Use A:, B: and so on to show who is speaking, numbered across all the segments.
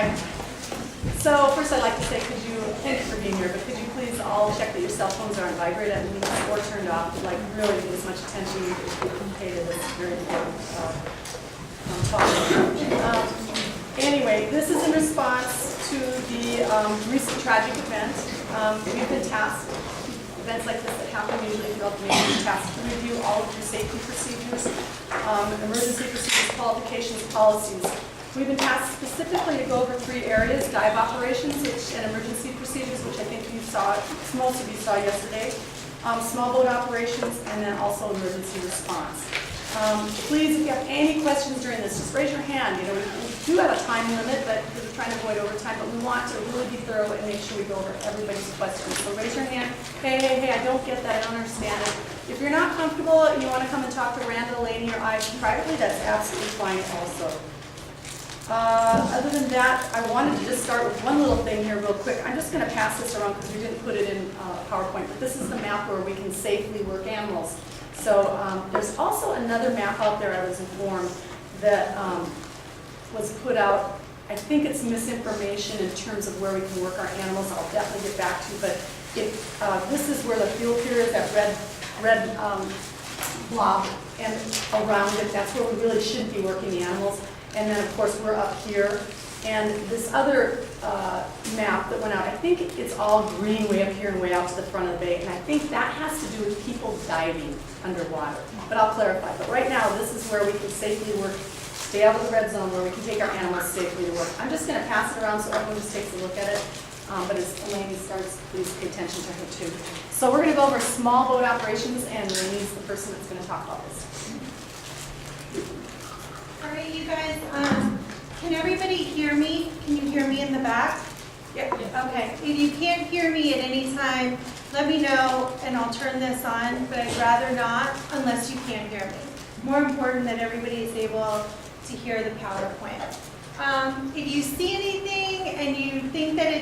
A: Hi. So first I'd like to say, thank you for being here, but could you please all check that your cell phones are on vibrate at least or turned off, like really get as much attention you can pay to this very important talk. Anyway, this is in response to the recent tragic event. We've been tasked, events like this that happen usually throughout the nation, tasked to review all of your safety procedures, emergency procedures, qualifications, policies. We've been tasked specifically to go over 3 areas: dive operations and emergency procedures, which I think you saw, most of you saw yesterday, small boat operations, and then also emergency response. Please, if you have any questions during this, just raise your hand. You know, we do have a time limit, but because we're trying to avoid overtime, but we want to really be thorough and make sure we go over everybody's questions. So raise your hand. Hey, I don't get that. I don't understand it. If you're not comfortable and you want to come and talk to Randall, Laney, or I privately, that's absolutely fine also. Other than that, I wanted to just start with one little thing here real quick. I'm just going to pass this around because we didn't put it in PowerPoint, but this is the map where we can safely work animals. So there's also another map out there, I was informed, that was put out. I think it's misinformation in terms of where we can work our animals. I'll definitely get back to you, but this is where the field pier is, that red blob, and around it, that's where we really should be working the animals. And then, of course, we're up here. And this other map that went out, I think it's all green way up here and way out to the front of the bay. And I think that has to do with people diving underwater. But I'll clarify. But right now, this is where we can safely work, stay out of the red zone, where we can take our animals safely to work. I'm just going to pass it around so everyone just takes a look at it. But as Elaine starts, please pay attention to her too. So we're going to go over small boat operations, and Elaine's the person that's going to talk about this.
B: All right, you guys, can everybody hear me? Can you hear me in the back?
A: Yep.
B: Okay, if you can't hear me at any time, let me know and I'll turn this on, but I'd rather not unless you can't hear me. More important that everybody is able to hear the PowerPoint. If you see anything and you think that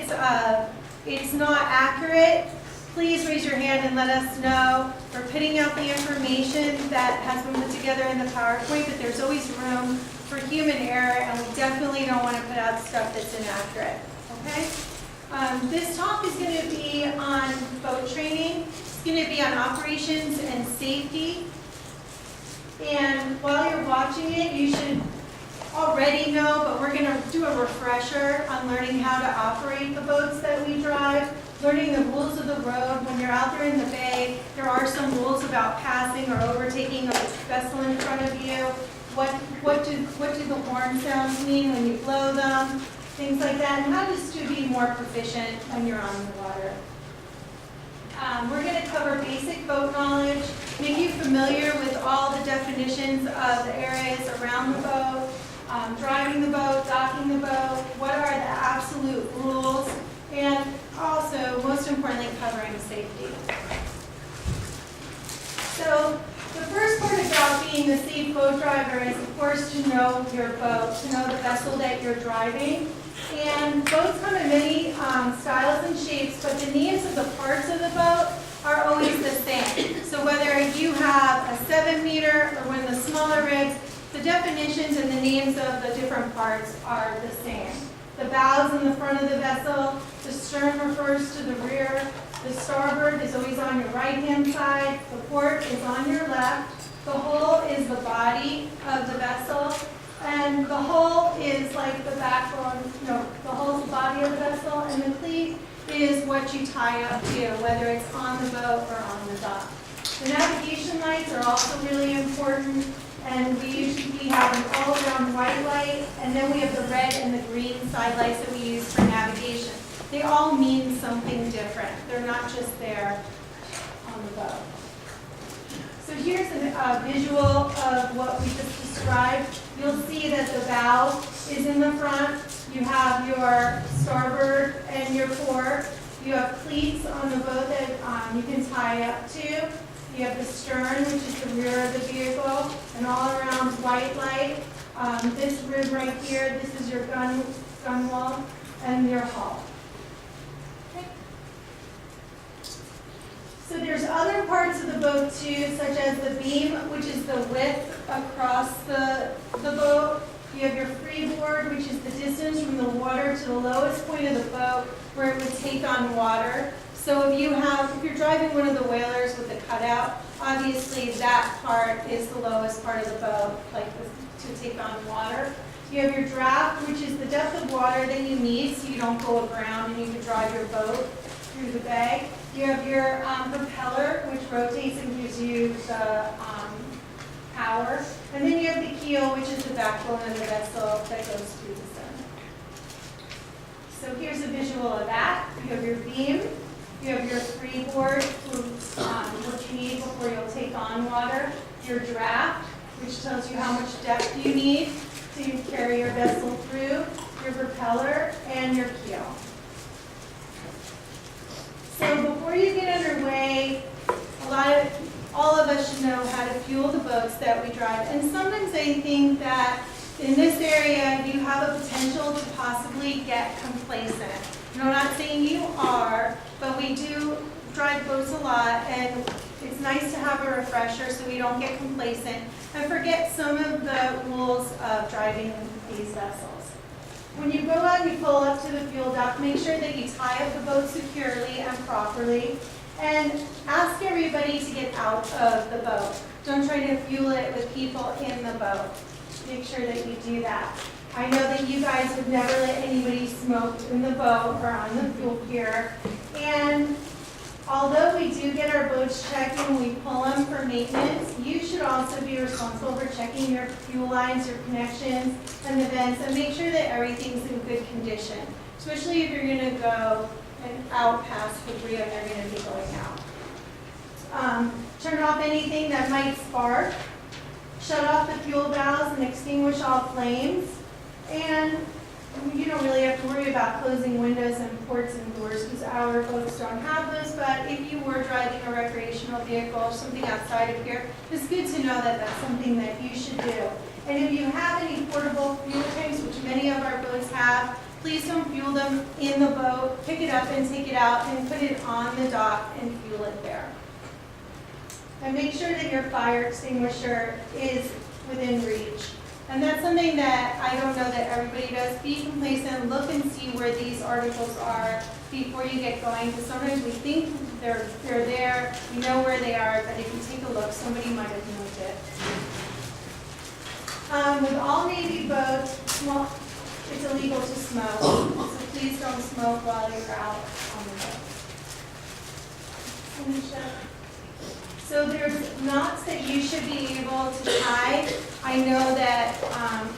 B: it's not accurate, please raise your hand and let us know. We're putting out the information that has been put together in the PowerPoint, but there's always room for human error, and we definitely don't want to put out stuff that's inaccurate, okay? This talk is going to be on boat training. It's going to be on operations and safety. And while you're watching it, you should already know, but we're going to do a refresher on learning how to operate the boats that we drive, learning the rules of the road. When you're out there in the bay, there are some rules about passing or overtaking a vessel in front of you. What do the horn sounds mean when you blow them? Things like that, and how just to be more proficient when you're on the water. We're going to cover basic boat knowledge, make you familiar with all the definitions of the areas around the boat, driving the boat, docking the boat, what are the absolute rules, and also, most importantly, covering safety. So, the first part about being a safe boat driver is, of course, to know your boat, to know the vessel that you're driving. And boats come in many styles and shapes, but the names of the parts of the boat are always the same. So whether you have a 7-meter or one of the smaller rigs, the definitions and the names of the different parts are the same. The bow's in the front of the vessel, the stern refers to the rear, the starboard is always on your right-hand side, the port is on your left, the hull is the body of the vessel, and the hull is like the backbone, the hull is the body of the vessel, and the cleat is what you tie up to, whether it's on the boat or on the dock. The navigation lights are also really important, and we have an all-around white light, and then we have the red and the green side lights that we use for navigation. They all mean something different. They're not just there on the boat. So here's a visual of what we just described. You'll see that the bow is in the front. You have your starboard and your port. You have cleats on the boat that you can tie up to. You have the stern, which is the rear of the vehicle, and all around white light. This rib right here, this is your gun wall, and your hull. Okay. So there's other parts of the boat too, such as the beam, which is the width across the boat. You have your freeboard, which is the distance from the water to the lowest point of the boat where it would take on water. So if you're driving one of the whalers with the cutout, obviously that part is the lowest part of the boat, like to take on water. You have your draft, which is the depth of water that you need so you don't go aground and you can drive your boat through the bay. You have your propeller, which rotates and gives you the power. And then you have the keel, which is the backbone of the vessel that goes through the center. So here's a visual of that. You have your beam. You have your freeboard, what you need before you'll take on water. Your draft, which tells you how much depth you need to carry your vessel through. Your propeller, and your keel. So before you get underway, all of us should know how to fuel the boats that we drive. And sometimes I think that in this area, you have a potential to possibly get complacent. I'm not saying you are, but we do drive boats a lot, and it's nice to have a refresher so we don't get complacent and forget some of the rules of driving these vessels. When you go out and you pull up to the fuel dock, make sure that you tie up the boat securely and properly, and ask everybody to get out of the boat. Don't try to fuel it with people in the boat. Make sure that you do that. I know that you guys would never let anybody smoke in the boat or on the fuel pier. And although we do get our boats checked when we pull them for maintenance, you should also be responsible for checking your fuel lines, your connections, and the vents, and make sure that everything's in good condition, especially if you're going to go out past Cabrillo and they're going to be going out. Turn off anything that might spark. Shut off the fuel valves and extinguish all flames. And you don't really have to worry about closing windows and ports and doors because our boats don't have those, but if you were driving a recreational vehicle or something outside of here, it's good to know that that's something that you should do. And if you have any portable fuel tanks, which many of our boats have, please don't fuel them in the boat. Pick it up and take it out and put it on the dock and fuel it there. And make sure that your fire extinguisher is within reach. And that's something that I don't know that everybody does. Be complacent, look and see where these articles are before you get going, because sometimes we think they're there, we know where they are, but if you take a look, somebody might have moved it. With all Navy boats, well, it's illegal to smoke, so please don't smoke while you're out on the boat. Finish up. So there's knots that you should be able to tie. I know that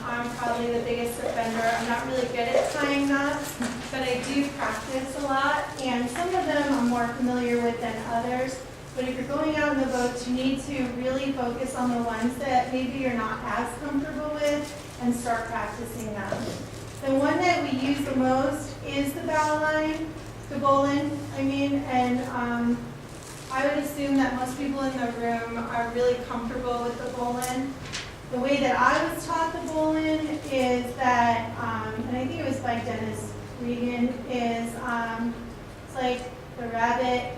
B: I'm probably the biggest offender. I'm not really good at tying knots, but I do practice a lot, and some of them I'm more familiar with than others. But if you're going out in the boats, you need to really focus on the ones that maybe you're not as comfortable with and start practicing them. The one that we use the most is the bow line, the bowline, and I would assume that most people in the room are really comfortable with the bowline. The way that I was taught the bowline is that, and I think it was by Dennis Regan, is it's like the rabbit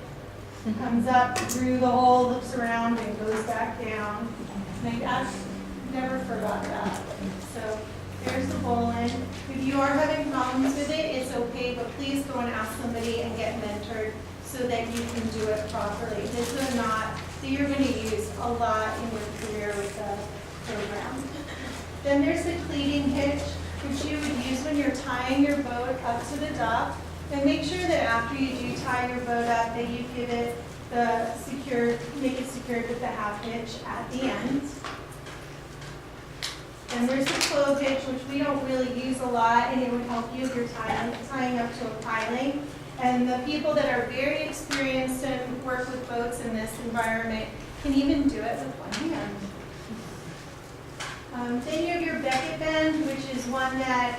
B: comes up through the hole, looks around, and goes back down. And I never forgot that. So there's the bowline. If you are having problems with it, it's okay, but please go and ask somebody and get mentored so that you can do it properly. This is not that you're going to use a lot in your career with the program. Then there's the cleating hitch, which you would use when you're tying your boat up to the dock. And make sure that after you do tie your boat up, that you give it make it secured with the half hitch at the end. And there's the clove hitch, which we don't really use a lot, and it would help you if you're tying up to a piling. And the people that are very experienced and work with boats in this environment can even do it with one hand. Then you have your becket bend, which is one that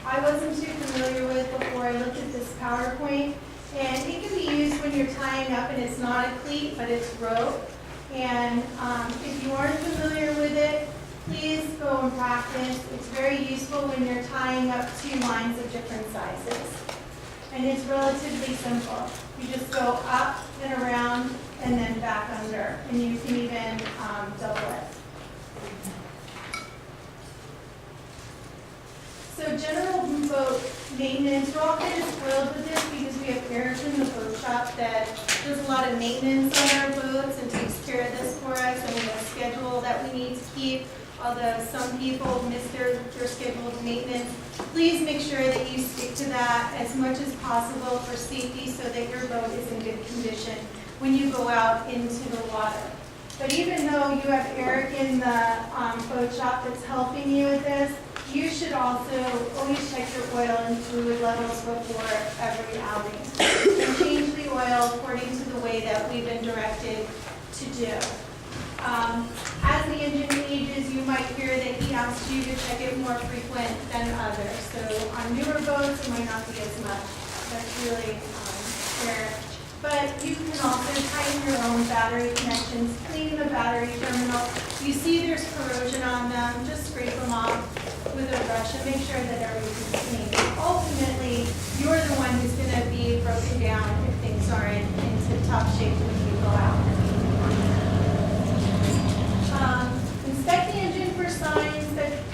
B: I wasn't too familiar with before I looked at this PowerPoint. And it can be used when you're tying up and it's not a cleat, but it's rope. And if you aren't familiar with it, please go and practice. It's very useful when you're tying up two lines of different sizes. And it's relatively simple. You just go up and around and then back under. And you can even double it. maintenance. We're all kind of spoiled with this because we have Eric in the boat shop that does a lot of maintenance on our boats and takes care of this for us, and we have a schedule that we need to keep. Although some people miss their scheduled maintenance, please make sure that you stick to that as much as possible for safety so that your boat is in good condition when you go out into the water. But even though you have Eric in the boat shop that's helping you with this, you should also always check your oil and fluid levels before every outing. And change the oil according to the way that we've been directed to do. As the engine ages, you might hear that he asks you to check it more frequent than others. So on newer boats, it might not be as much. That's really fair. But you can also tighten your own battery connections, clean the battery terminal. You see there's corrosion on them, just scrape them off with a brush and make sure that everything's clean. Ultimately, you're the one who's going to be broken down if things aren't in tip-top shape when you go out. Inspect the engine for signs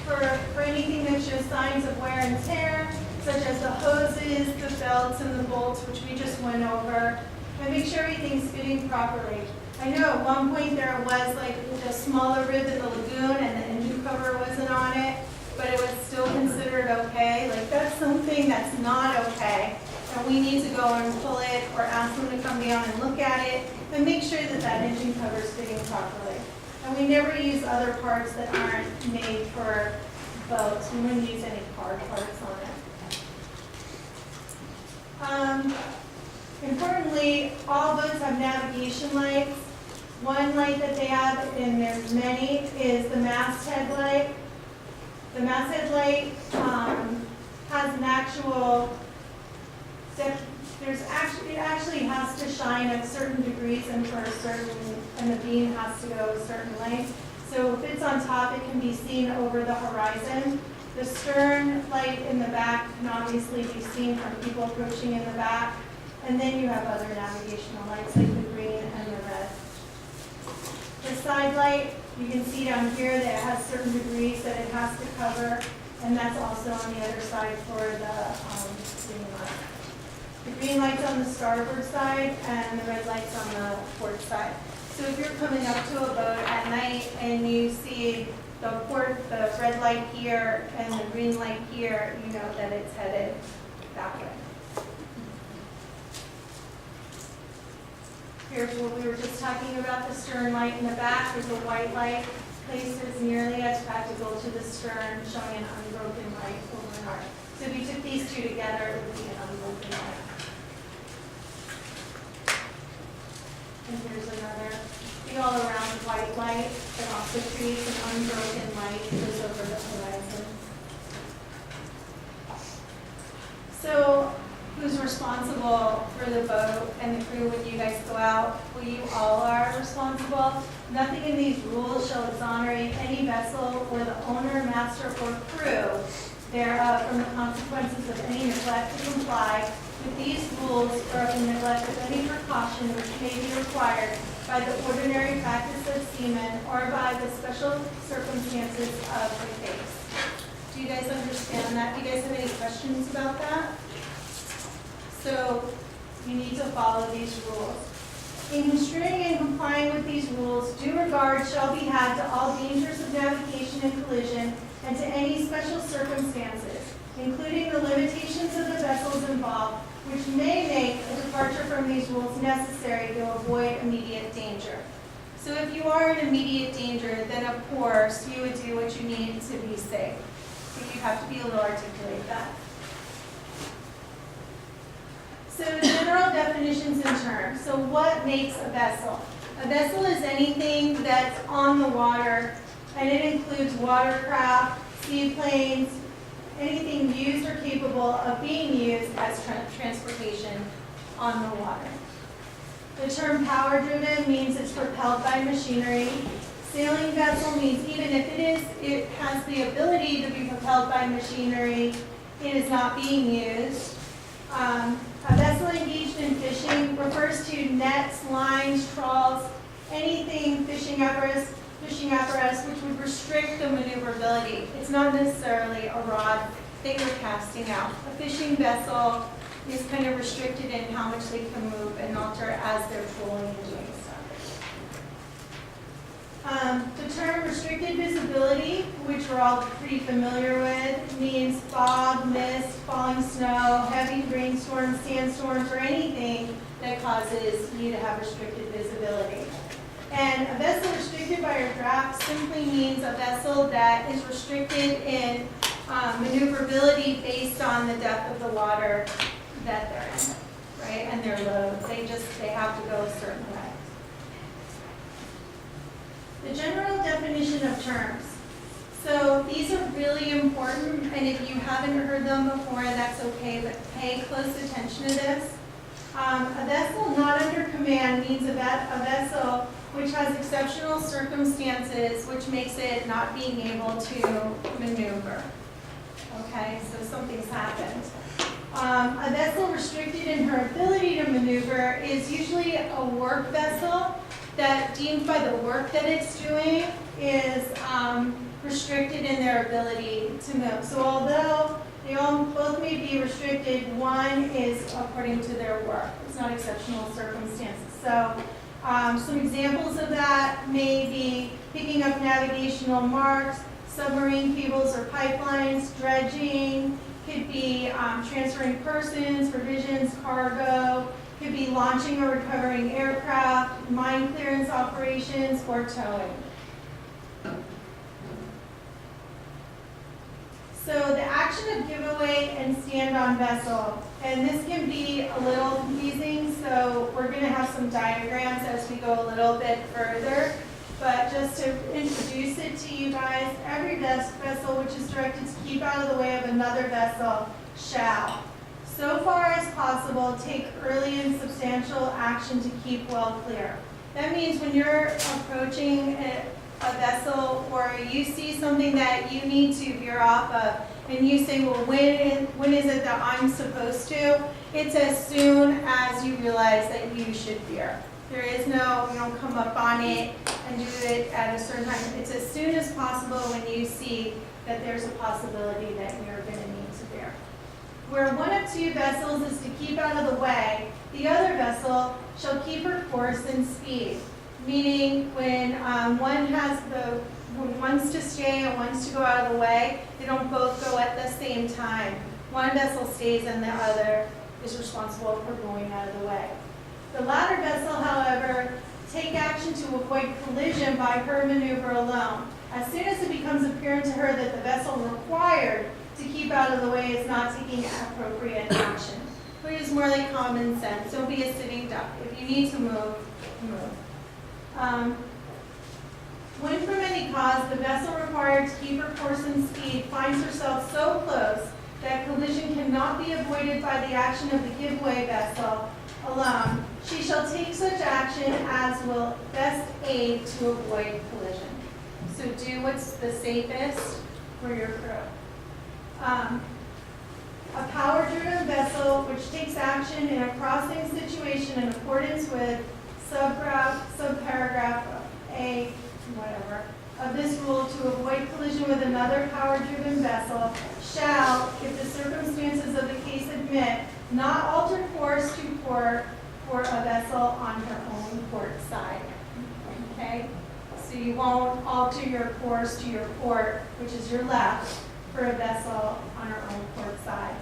B: for anything that shows signs of wear and tear, such as the hoses, the belts, and the bolts, which we just went over, and make sure everything's fitting properly. I know at one point there was like a smaller rib in the lagoon and the engine cover wasn't on it, but it was still considered okay. Like that's something that's not okay. And we need to go and pull it or ask them to come down and look at it and make sure that that engine cover is fitting properly. And we never use other parts that aren't made for boats. We wouldn't use any hard parts on it. Importantly, all boats have navigation lights. One light that they have, and there's many, is the masthead light. The masthead light has an actual, it actually has to shine at certain degrees and the beam has to go a certain length. So if it's on top, it can be seen over the horizon. The stern light in the back can obviously be seen from people approaching in the back. And then you have other navigational lights like the green and the red. The side light, you can see down here that it has certain degrees that it has to cover, and that's also on the other side for the green light. The green light's on the starboard side and the red light's on the port side. So if you're coming up to a boat at night and you see the red light here and the green light here, you know that it's headed that way. Here's what we were just talking about, the stern light in the back. There's a white light placed as nearly as practical to the stern, showing an unbroken light over an arc. So if you took these two together, it would be an unbroken light. And here's another, the all-around white light that also creates an unbroken light that goes over the horizon. So who's responsible for the boat and the crew when you guys go out? Well, you all are responsible. Nothing in these rules shall exonerate any vessel or the owner, master, or crew thereof from the consequences of any neglect to comply with these rules or of the neglect of any precaution which may be required by the ordinary practice of seamen or by the special circumstances of the case. Do you guys understand that? Do you guys have any questions about that? So you need to follow these rules. In construing and complying with these rules, due regard shall be had to all dangers of navigation and collision and to any special circumstances, including the limitations of the vessels involved, which may make a departure from these rules necessary to avoid immediate danger. So if you are in immediate danger, then of course you would do what you need to be safe. So you have to be able to articulate that. So general definitions and terms. So what makes a vessel? A vessel is anything that's on the water, and it includes watercraft, seaplanes, anything used or capable of being used as transportation on the water. The term power-driven means it's propelled by machinery. Sailing vessel means even if it has the ability to be propelled by machinery, it is not being used. A vessel engaged in fishing refers to nets, lines, trawls, anything fishing apparatus which would restrict the maneuverability. It's not necessarily a rod they were casting out. A fishing vessel is kind of restricted in how much they can move and alter as they're trolling and doing stuff. The term restricted visibility, which we're all pretty familiar with, means fog, mist, falling snow, heavy rainstorms, sandstorms, or anything that causes you to have restricted visibility. And a vessel restricted by a draft simply means a vessel that is restricted in maneuverability based on the depth of the water that they're in, right? And their load. They have to go a certain way. The general definition of terms. So these are really important, and if you haven't heard them before, that's okay, but pay close attention to this. A vessel not under command means a vessel which has exceptional circumstances, which makes it not being able to maneuver. Okay, so something's happened. A vessel restricted in her ability to maneuver is usually a work vessel that, deemed by the work that it's doing, is restricted in their ability to move. So although they all both may be restricted, one is according to their work. It's not exceptional circumstances. So some examples of that may be picking up navigational marks, submarine cables or pipelines, dredging, could be transferring persons, provisions, cargo, could be launching or recovering aircraft, mine clearance operations, or towing. So the action of giveaway and stand-on vessel, and this can be a little confusing, so we're going to have some diagrams as we go a little bit further. But just to introduce it to you guys, every vessel which is directed to keep out of the way of another vessel shall, so far as possible, take early and substantial action to keep well clear. That means when you're approaching a vessel or you see something that you need to veer off of, and you say, well, when is it that I'm supposed to? It's as soon as you realize that you should veer. There is no, you don't come up on it and do it at a certain time. It's as soon as possible when you see that there's a possibility that you're going to need to veer. Where one of two vessels is to keep out of the way, the other vessel shall keep her course and speed. Meaning when when one's to stay and one's to go out of the way, they don't both go at the same time. One vessel stays and the other is responsible for going out of the way. The latter vessel, however, take action to avoid collision by her maneuver alone. As soon as it becomes apparent to her that the vessel required to keep out of the way is not taking appropriate action. Which is more like common sense. Don't be a sitting duck. If you need to move, move. When from any cause the vessel required to keep her course and speed finds herself so close that collision cannot be avoided by the action of the giveaway vessel alone, she shall take such action as will best aid to avoid collision. So do what's the safest for your crew. A power-driven vessel which takes action in a crossing situation in accordance with subparagraph A, whatever, of this rule to avoid collision with another power-driven vessel shall, if the circumstances of the case admit, not alter course to port for a vessel on her own port side. Okay? So you won't alter your course to your port, which is your left, for a vessel on her own port side.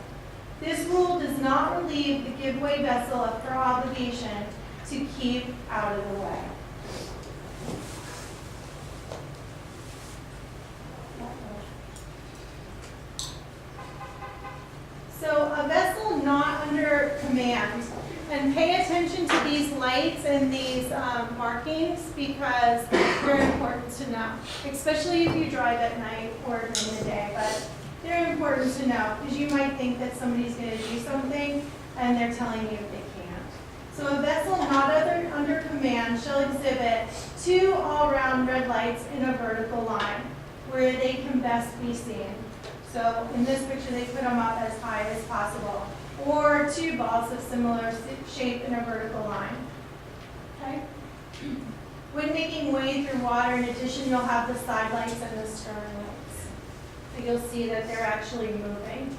B: This rule does not relieve the giveaway vessel of her obligation to keep out of the way. So a vessel not under command, and pay attention to these lights and these markings because they're important to know, especially if you drive at night or during the day, but they're important to know because you might think that somebody's going to do something and they're telling you they can't. So a vessel not under command shall exhibit 2 all-round red lights in a vertical line where they can best be seen. So in this picture, they put them up as high as possible. Or 2 balls of similar shape in a vertical line. Okay? When making way through water, in addition, you'll have the side lights and the stern lights. so you'll see that they're actually moving.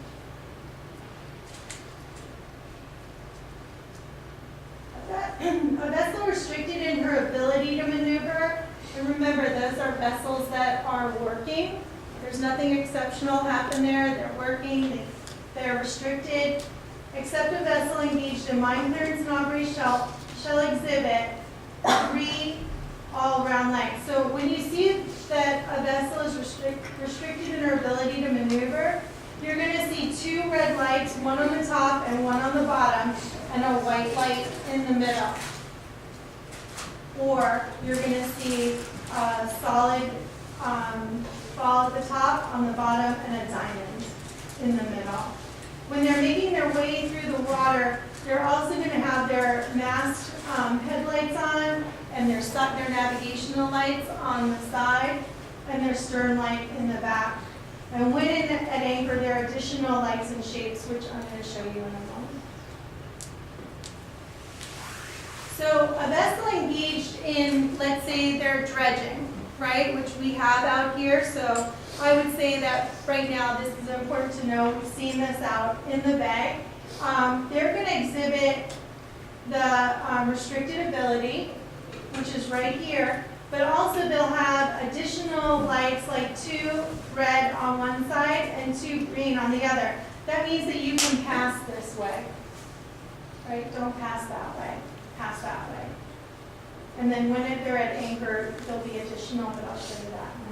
B: A vessel restricted in her ability to maneuver, and remember, those are vessels that are working. There's nothing exceptional happen there. They're working, they're restricted. Except a vessel engaged in mine clearance and operation shall exhibit 3 all-around lights. So when you see that a vessel is restricted in her ability to maneuver, you're going to see 2 red lights, one on the top and one on the bottom, and a white light in the middle. Or you're going to see a solid ball at the top, on the bottom, and a diamond in the middle. When they're making their way through the water, they're also going to have their mast headlights on, and their navigational lights on the side, and their stern light in the back. And when at anchor, there are additional lights and shapes, which I'm going to show you in a moment. So a vessel engaged in, let's say they're dredging, right, which we have out here. So I would say that right now, this is important to know. We've seen this out in the bay. They're going to exhibit the restricted ability, which is right here, but also they'll have additional lights, like 2 red on one side and 2 green on the other. That means that you can pass this way, right? Don't pass that way, pass that way. And then when they're at anchor, there'll be additional, but I'll show you that in a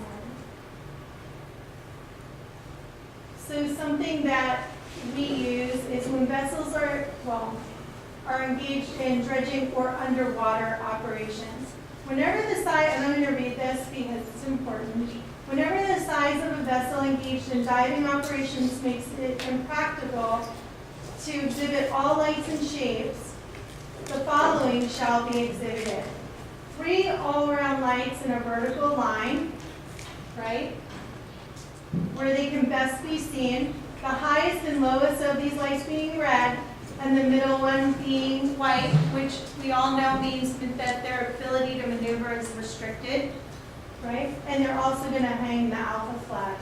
B: moment. So something that we use is when vessels are engaged in dredging or underwater operations. Whenever the size, and I'm going to read this because it's important, whenever the size of a vessel engaged in diving operations makes it impractical to exhibit all lights and shapes, the following shall be exhibited. 3 all-around lights in a vertical line, right, where they can best be seen. The highest and lowest of these lights being red, and the middle one being white, which we all know means that their ability to maneuver is restricted, right? And they're also going to hang the alpha flag.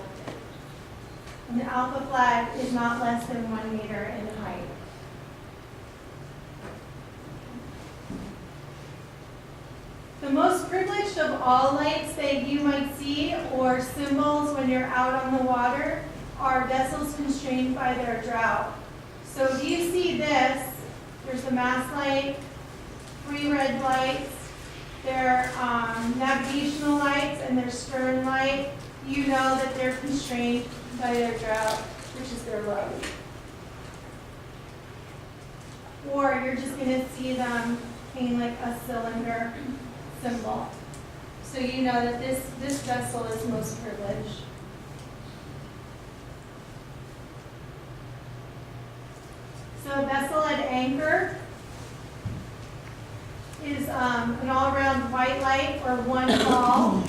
B: And the alpha flag is not less than 1 meter in height. The most privileged of all lights that you might see, or symbols when you're out on the water, are vessels constrained by their drought. So if you see this, there's the mast light, 3 red lights, their navigational lights, and their stern light. You know that they're constrained by their drought, which is their load. Or you're just going to see them hang like a cylinder symbol. So you know that this vessel is most privileged. So a vessel at anchor is an all-around white light or 1 ball,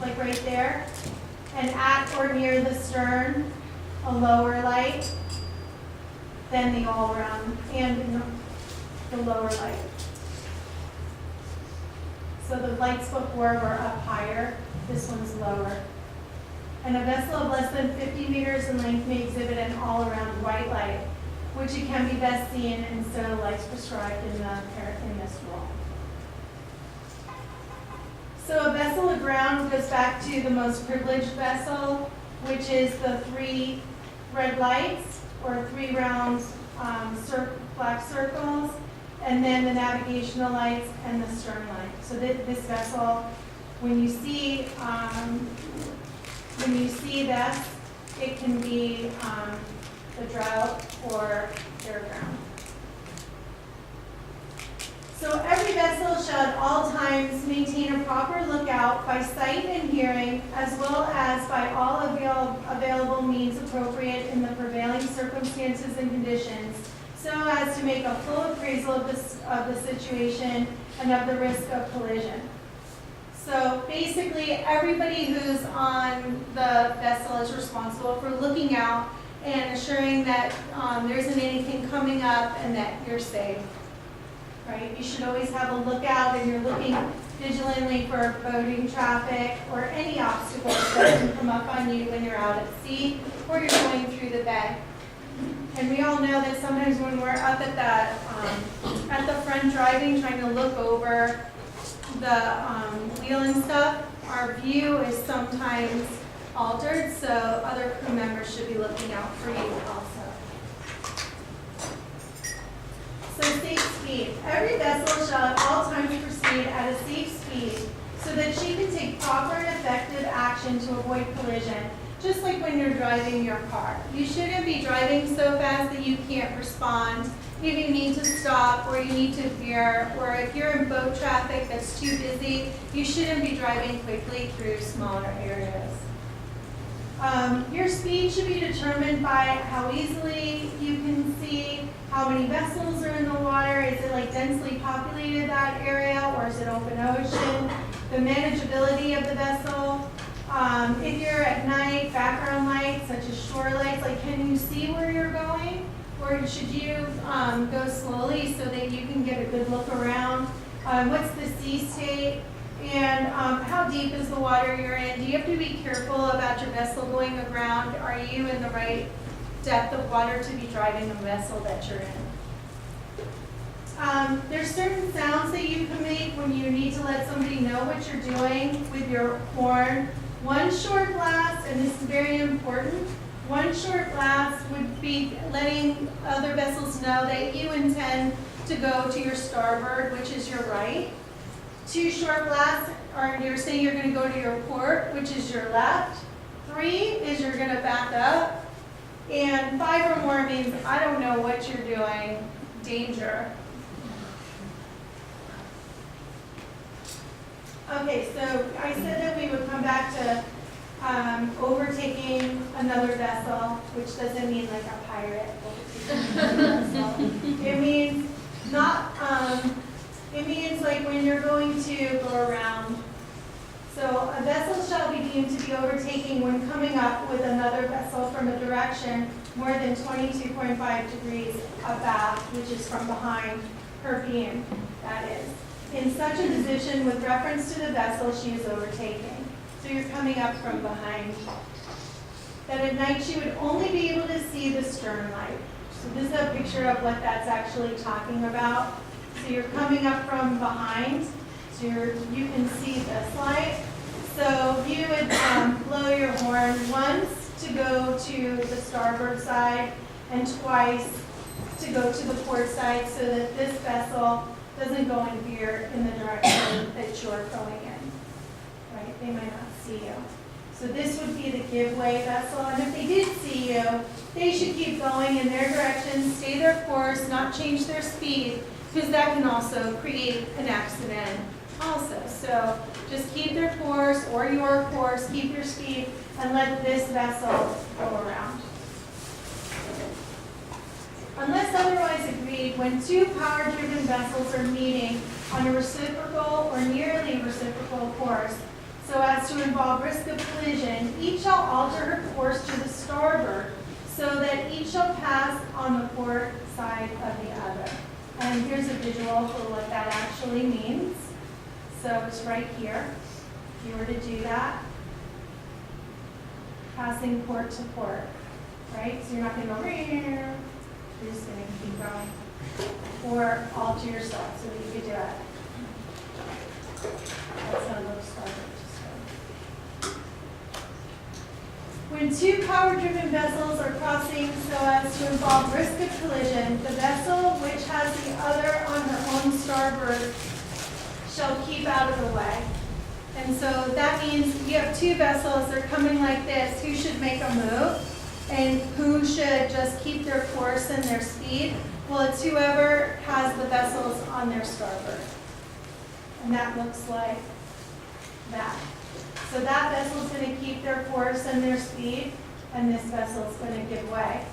B: like right there, and at or near the stern, a lower light than the all-around and the lower light. So the lights before were up higher, this one's lower. And a vessel of less than 50 meters in length may exhibit an all-around white light, which it can be best seen instead of lights prescribed in this rule. So a vessel aground goes back to the most privileged vessel, which is the 3 red lights, or 3 round black circles, and then the navigational lights and the stern light. So this vessel, when you see this, it can be the drought or their ground. So every vessel shall at all times maintain a proper lookout by sight and hearing, as well as by all available means appropriate in the prevailing circumstances and conditions, so as to make a full appraisal of the situation and of the risk of collision. So basically, everybody who's on the vessel is responsible for looking out and assuring that there isn't anything coming up and that you're safe. Right? You should always have a lookout, and you're looking vigilantly for boating traffic or any obstacles that can come up on you when you're out at sea or you're going through the bay. And we all know that sometimes when we're up at that, at the front driving, trying to look over the wheel and stuff, our view is sometimes altered, so other crew members should be looking out for you also. So safe speed. Every vessel shall at all times proceed at a safe speed so that she can take proper and effective action to avoid collision, just like when you're driving your car. You shouldn't be driving so fast that you can't respond if you need to stop or you need to veer, or if you're in boat traffic that's too busy, you shouldn't be driving quickly through smaller areas. Your speed should be determined by how easily you can see, how many vessels are in the water, is it like densely populated that area, or is it open ocean, the manageability of the vessel. If you're at night, background lights such as shore lights, like can you see where you're going? Or should you go slowly so that you can get a good look around? What's the sea state? And how deep is the water you're in? Do you have to be careful about your vessel going aground? Are you in the right depth of water to be driving the vessel that you're in? There's certain sounds that you can make when you need to let somebody know what you're doing with your horn. One short blast, and this is very important, one short blast would be letting other vessels know that you intend to go to your starboard, which is your right. 2 short blasts are you're saying you're going to go to your port, which is your left. 3 is you're going to back up. And 5 or more means I don't know what you're doing, danger. Okay, so I said that we would come back to overtaking another vessel, which doesn't mean like a pirate overtaking another vessel. It means not, it means like when you're going to go around. So a vessel shall be deemed to be overtaking when coming up with another vessel from a direction more than 22.5 degrees abaft, which is from behind her beam, that is. In such a position with reference to the vessel she is overtaking. So you're coming up from behind. That at night she would only be able to see the stern light. So this is a picture of what that's actually talking about. So you're coming up from behind, so you can see this light. So you would blow your horn once to go to the starboard side and twice to go to the port side so that this vessel doesn't go and veer in the direction that you're going in. Right? They might not see you. So this would be the giveaway vessel, and if they did see you, they should keep going in their direction, stay their course, not change their speed, because that can also create an accident also. So just keep their course or your course, keep your speed, and let this vessel go around. Unless otherwise agreed, when 2 power-driven vessels are meeting on a reciprocal or nearly reciprocal course, so as to involve risk of collision, each shall alter her course to the starboard, so that each shall pass on the port side of the other. And here's a visual for what that actually means. So it's right here. If you were to do that, passing port to port, right? So you're not going to go, you're just going to keep going. Or alter yourself so that you could do it. That's how it looks like. When 2 power-driven vessels are crossing so as to involve risk of collision, the vessel which has the other on her own starboard shall keep out of the way. And so that means you have 2 vessels, they're coming like this. Who should make a move? And who should just keep their course and their speed? Well, it's whoever has the vessels on their starboard. And that looks like that. So that vessel is going to keep their course and their speed, and this vessel is going to give way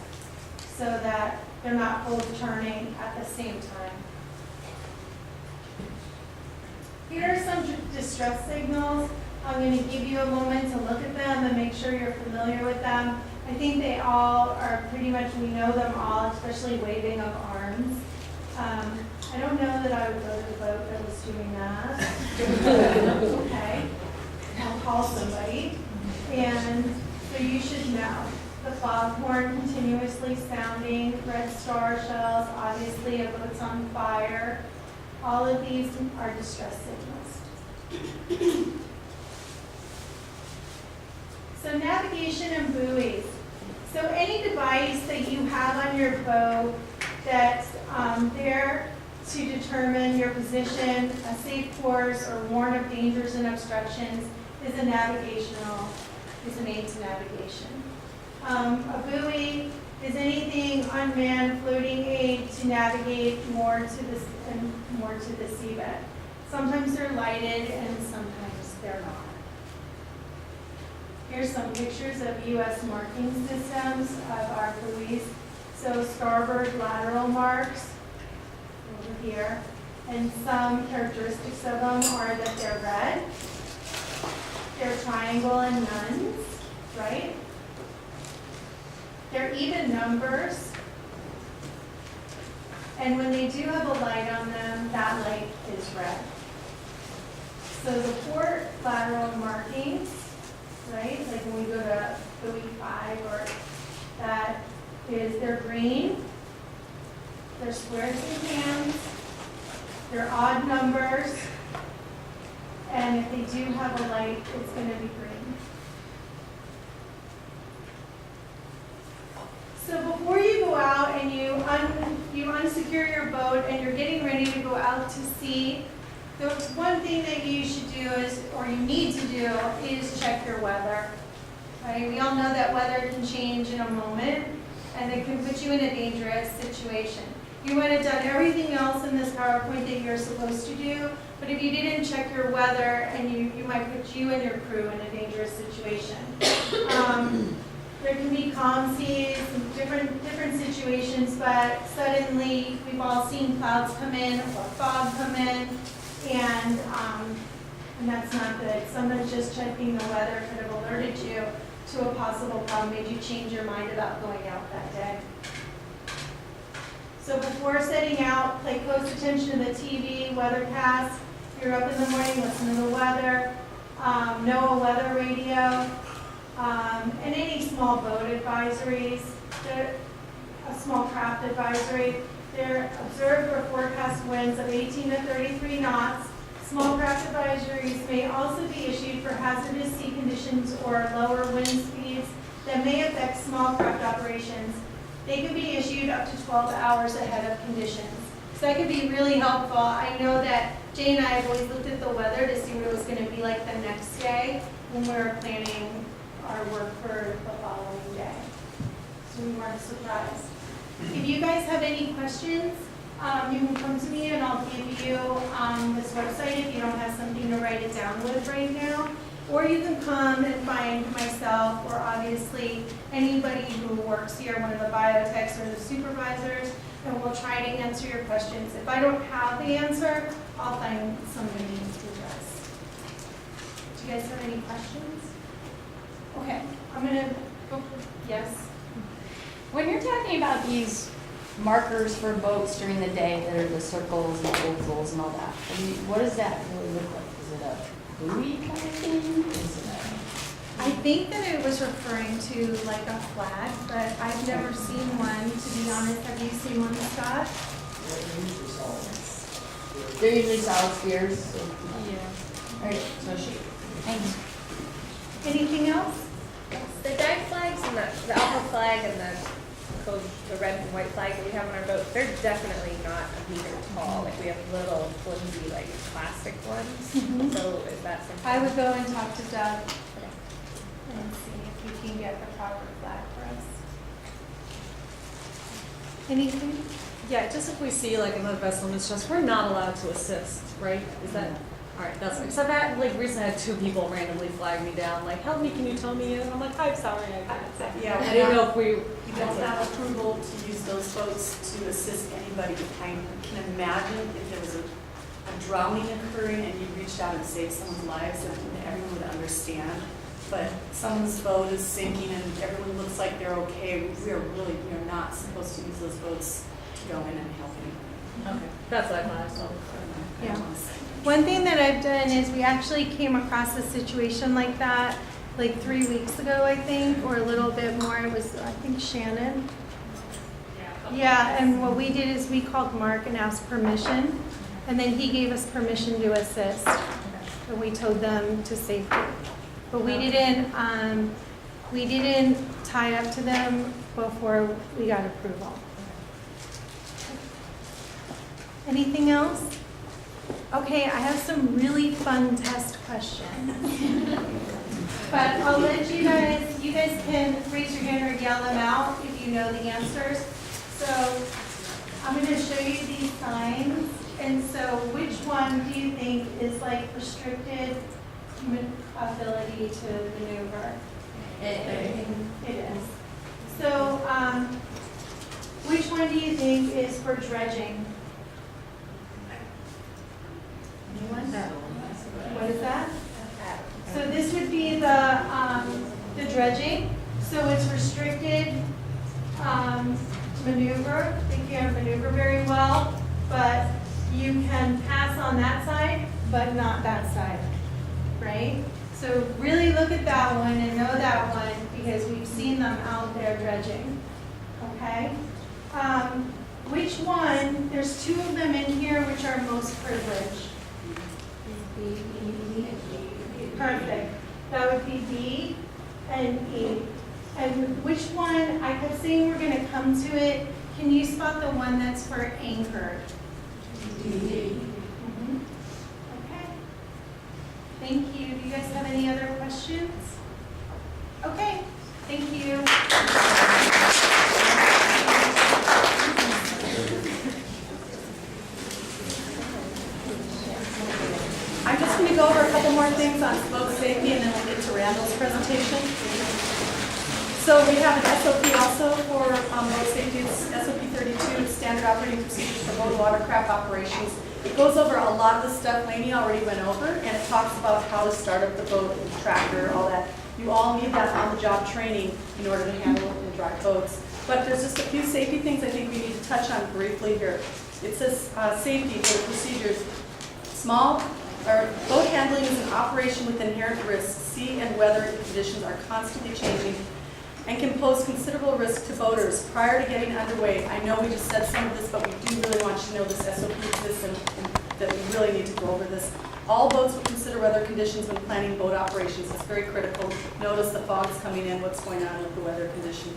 B: so that they're not both turning at the same time. Here are some distress signals. I'm going to give you a moment to look at them and make sure you're familiar with them. I think they all are pretty much, we know them all, especially waving of arms. I don't know that I would go to the boat that was doing that. Okay, I'll call somebody. And so you should know, the foghorn continuously sounding, red star shells, obviously a boat's on fire. All of these are distress signals. So navigation and buoys. So any device that you have on your boat that's there to determine your position, a safe course, or warn of dangers and obstructions is an aid to navigation. A buoy is anything unmanned floating aid to navigate more to the seabed. Sometimes they're lighted and sometimes they're not. Here's some pictures of U.S. marking systems of our buoys. So starboard lateral marks over here, and some characteristics of them are that they're red, they're triangle and nuns, right? They're even numbers, and when they do have a light on them, that light is red. So the port lateral markings, right, like when we go to buoy 5, or that is, they're green, they're squares and cans, they're odd numbers, and if they do have a light, it's going to be green. So before you go out and you unsecure your boat and you're getting ready to go out to sea, the one thing that you should do is, or you need to do, is check your weather. Right? We all know that weather can change in a moment, and it can put you in a dangerous situation. You might have done everything else in this PowerPoint that you're supposed to do, but if you didn't check your weather, and you might put you and your crew in a dangerous situation. There can be calm seas, different situations, but suddenly we've all seen clouds come in or fog come in, and that's not good. Sometimes just checking the weather could have alerted you to a possible problem, made you change your mind about going out that day. So before setting out, pay close attention to the TV, weathercast. You're up in the morning, listen to the weather, know a weather radio, and any small boat advisories, a small craft advisory. They're observed or forecast winds of 18 to 33 knots. Small craft advisories may also be issued for hazardous sea conditions or lower wind speeds that may affect small craft operations. They can be issued up to 12 hours ahead of conditions. So that could be really helpful. I know that Jay and I have always looked at the weather to see what it was going to be like the next day when we were planning our work for the following day. So we weren't surprised. If you guys have any questions, you can come to me and I'll give you this website if you don't have something to write it down with right now. Or you can come and find myself, or obviously anybody who works here, one of the biotechs or the supervisors, and we'll try to answer your questions. If I don't have the answer, I'll find somebody who does. Do you guys have any questions? Okay, I'm gonna go, yes?
C: When you're talking about these markers for boats during the day that are the circles and ovals and all that, what does that really look like? Is it a buoy kind of thing? Is it
B: I think that it was referring to like a flag, but I've never seen one, to be honest. Have you seen one, Scott?
C: they're usually solid spheres? So,
D: Yeah.
C: all right, so shape. Thanks.
B: Anything else?
D: The DAG flags and the alpha flag and the red and white flag that we have on our boat, they're definitely not a meter tall. Like we have little flimsy like plastic ones.
B: Mhm.
D: So is that something?
B: I would go and talk to Doug and see if he can get the proper flag for us. Anything?
E: Yeah, just if we see like another vessel in distress, we're not allowed to assist, right? Is that, all right, that's, because I've had, like recently I had 2 people randomly flag me down, like, help me, can you tell me? And I'm like, I'm sorry, I can't say.
A: Yeah,
E: I didn't know if we.
A: You don't have approval to use those boats to assist anybody. I can imagine if there was a drowning occurring and you reached out and saved someone's lives, and everyone would understand. But someone's boat is sinking and everyone looks like they're okay. We are not supposed to use those boats to go in and help anybody.
E: Okay. That's what I thought I saw.
B: Yeah. One thing that I've done is we actually came across a situation like that like 3 weeks ago, I think, or a little bit more. It was, I think, Shannon. Yeah, and what we did is we called Mark and asked permission, and then he gave us permission to assist. And we towed them to safety. But we didn't tie up to them before we got approval. Anything else? Okay, I have some really fun test questions. But I'll let you guys can raise your hand or yell them out if you know the answers. So I'm going to show you these signs. And so which one do you think is like restricted ability to maneuver? It is. So which one do you think is for dredging? Anyone? What is that? So this would be the dredging. So it's restricted maneuver. They can't maneuver very well, but you can pass on that side, but not that side, right? So really look at that one and know that one because we've seen them out there dredging, okay? Which one, there's two of them in here which are most privileged. Perfect. That would be B and E. And which one, I kept saying we're going to come to it. Can you spot the one that's for anchored? D. Okay. Thank you. Do you guys have any other questions? Okay. Thank you.
A: I'm just going to go over a couple more things on boat safety and then we'll get to Randall's presentation. So we have an SOP also for boat safety. It's SOP 32, Standard Operating Procedures for Boat Watercraft Operations. It goes over a lot of the stuff Lainey already went over, and it talks about how to start up the boat, the tractor, all that. You all need that on-the-job training in order to handle and drive boats. But there's just a few safety things I think we need to touch on briefly here. It says safety for procedures. Boat handling is an operation with inherent risks. Sea and weather conditions are constantly changing and can pose considerable risk to boaters. Prior to getting underway, I know we just said some of this, but we do really want you to know this SOP exists and that we really need to go over this. All boats will consider weather conditions when planning boat operations. It's very critical. Notice the fog's coming in, what's going on with the weather condition.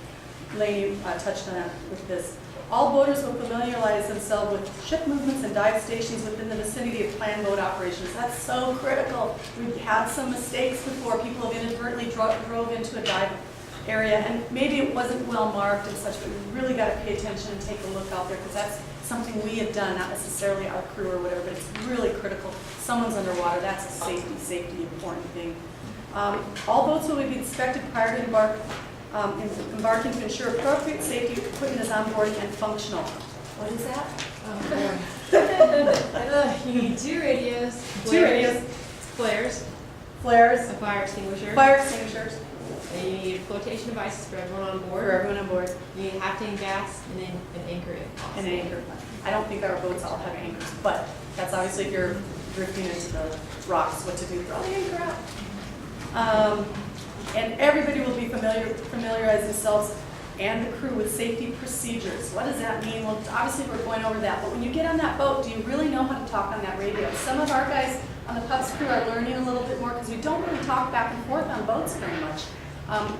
A: Lainey touched on that with this. All boaters will familiarize themselves with ship movements and dive stations within the vicinity of planned boat operations. That's so critical. We've had some mistakes before. People have inadvertently drove into a dive area, and maybe it wasn't well marked and such, but we really got to pay attention and take a look out there because that's something we have done, not necessarily our crew or whatever, but it's really critical. Someone's underwater, that's a safety important thing. All boats will be inspected prior to embarking to ensure appropriate safety equipment is on board and functional. What is that?
F: You need two radios,
A: Two radios,
F: flares,
A: flares,
F: a fire extinguisher,
A: fire extinguishers
F: and you need flotation devices for everyone on
A: for
F: board.
A: everyone on board,
F: You need half tank gas and then an anchor if
A: and an
F: possible.
A: anchor. I don't think our boats all have anchors, but that's obviously if you're drifting into the rocks, what to do, throw the anchor out. And everybody will be familiarize themselves and the crew with safety procedures. What does that mean? Well, obviously we're going over that, but when you get on that boat, do you really know how to talk on that radio? Some of our guys on the Pups crew are learning a little bit more because we don't really talk back and forth on boats very much.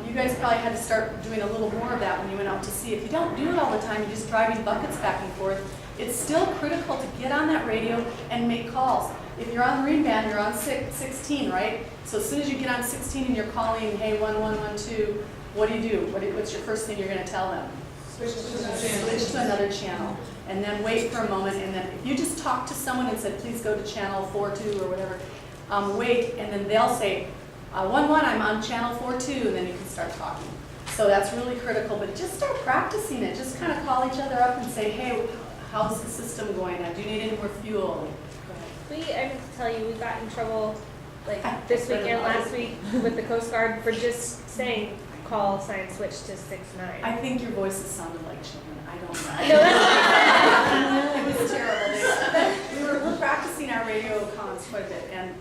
A: You guys probably had to start doing a little more of that when you went out to sea. If you don't do it all the time, you're just driving buckets back and forth. It's still critical to get on that radio and make calls. If you're on Marine Band, you're on 16, right? So as soon as you get on 16 and you're calling, hey, 1112, what do? What's your first thing you're going to tell them? Switch to another channel. And then wait for a moment. And then if you just talk to someone and said, please go to channel 42 or whatever, wait, and then they'll say, 11, I'm on channel 42, and then you can start talking. So that's really critical. But just start practicing it. Just kind of call each other up and say, hey, how's the system going? Do you need any more fuel?
D: I meant to tell you, we got in trouble like this week and last week with the Coast Guard for just saying, call sign switched to 6-9.
A: I think your voices sounded like children. I don't
D: No,
A: know.
D: that's
A: It was terrible. We were practicing our radio comms quite a bit, and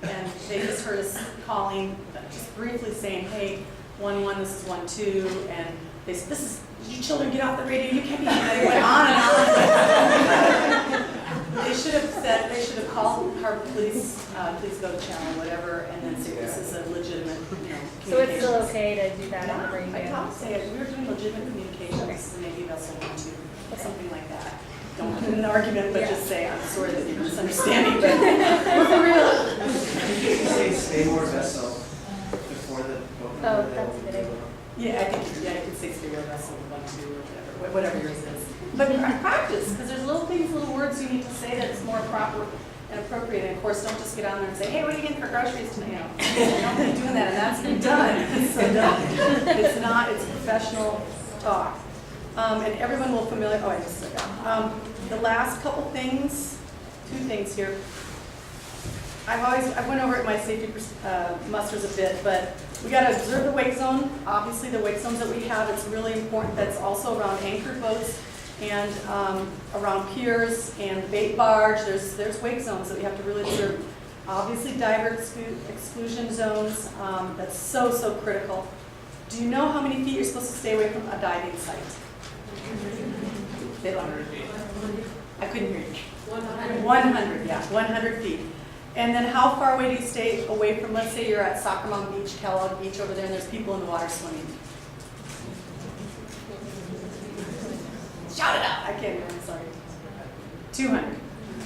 A: they just heard us calling, just briefly saying, hey, 1-1, this is 1-2, and they said, this is, you children get off the radio, you can't be, and they went on and on. They should have called Harbor Police, please go to channel whatever, and then say this is a legitimate,
D: so it's still
A: communications.
D: okay to do that on the
A: Yeah, I
D: radio?
A: thought say it. We were doing legitimate communications, and maybe vessel 1-2, something like that. Don't put in an argument, but just say, I'm sorry that you're misunderstanding, but we're for real.
G: You say stay more vessel before the.
D: Oh, that's a good idea.
A: Yeah, I think, yeah, you could say stereo vessel 1-2 or whatever yours is. But practice, because there's little things, little words you need to say that's more proper and appropriate. And of course, don't just get on there and say, hey, what are you getting for groceries tonight? Don't be doing that, and that's been done. It's so done. It's not, it's professional talk. And everyone will familiar, oh, I just said that. The last couple things, 2 things here. I went over at my safety musters a bit, but we got to observe the wake zone. Obviously, the wake zones that we have, it's really important. That's also around anchored boats and around piers and the bait barge. There's wake zones that we have to really observe. Obviously, diver exclusion zones. That's so critical. Do you know how many feet you're supposed to stay away from a diving site? 100 feet. I couldn't hear you. 100. 100, yeah, 100 feet. And then how far away do you stay away from, let's say you're at Soccer Mom Beach, Kellogg Beach over there, and there's people in the water swimming? Shout it out. I can't hear, I'm sorry. 200.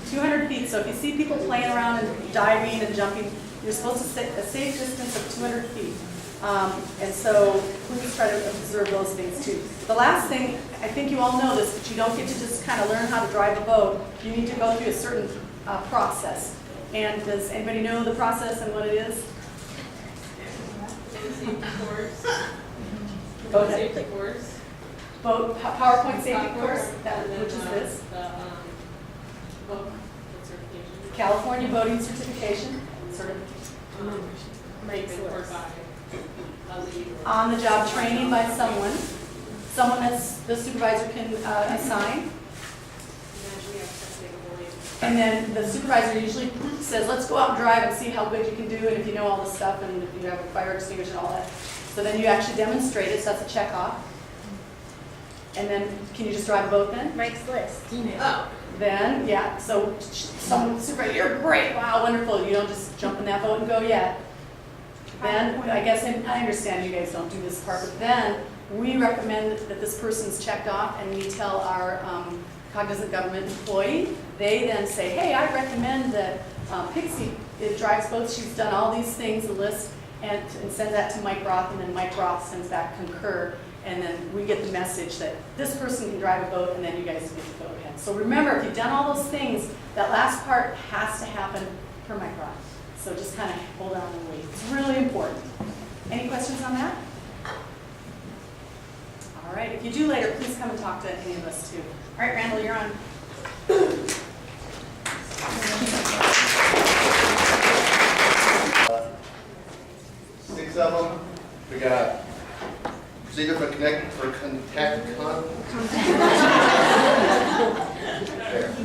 A: 200 feet. So if you see people playing around and diving and jumping, you're supposed to stay a safe distance of 200 feet. And so please try to observe those things too. The last thing, I think you all know this, but you don't get to just kind of learn how to drive a boat. You need to go through a certain process. And does anybody know the process and what it is?
H: Safety course.
A: Go ahead.
H: Safety course.
A: Boat, PowerPoint safety course,
H: And then,
A: which is this.
H: The book certification.
A: California Boating Certification,
H: Paid for by a lead or.
A: on-the-job training by someone that's the supervisor can assign.
H: Imagine we have testing going.
A: And then the supervisor usually says, let's go out and drive and see how good you can do, and if you know all this stuff, and if you have a fire extinguisher and all that. So then you actually demonstrate it, so that's a check off. And then, can you just drive a boat then?
D: Mike's list.
H: Oh.
A: Then, yeah, so someone, supervisor, you're great, wow, wonderful, you don't just jump in that boat and go yet. Then, I guess, and I understand you guys don't do this part, but then we recommend that this person's checked off, and we tell our cognizant government employee. They then say, hey, I recommend that Pixie drives boats, she's done all these things, the list, and send that to Mike Roth, and then Mike Roth sends back concur, and then we get the message that this person can drive a boat, and then you guys get to go ahead. So remember, if you've done all those things, that last part has to happen per Mike Roth. So just kind of hold on and wait. It's really important. Any questions on that? All right, if you do later, please come and talk to any of us too. All right, Randall, you're on.
I: Six of them. We got procedure for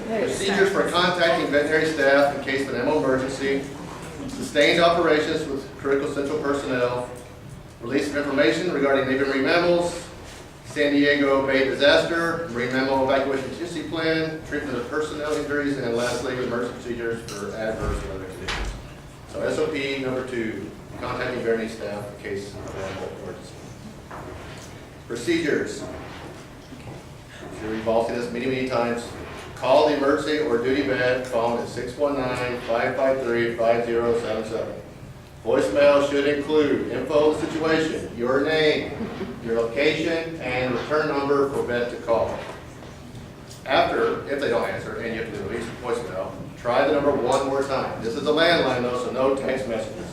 I: procedures for contacting veterinary staff in case of an animal emergency, sustained operations with critical central personnel, release of information regarding native marine mammals, San Diego Bay disaster, marine mammal evacuation contingency plan, treatment of personnel injuries, and lastly, emergency procedures for adverse weather conditions. So SOP number 2, contacting veterinary staff in case of animal emergency. Procedures. I'm sure you've all seen this many times. Call the emergency or duty vet phone at 619-553-5077. Voicemail should include info of the situation, your name, your location, and return number for vet to call. After, if they don't answer and you have to release the voicemail, try the number one more time. This is a landline though, so no text messages.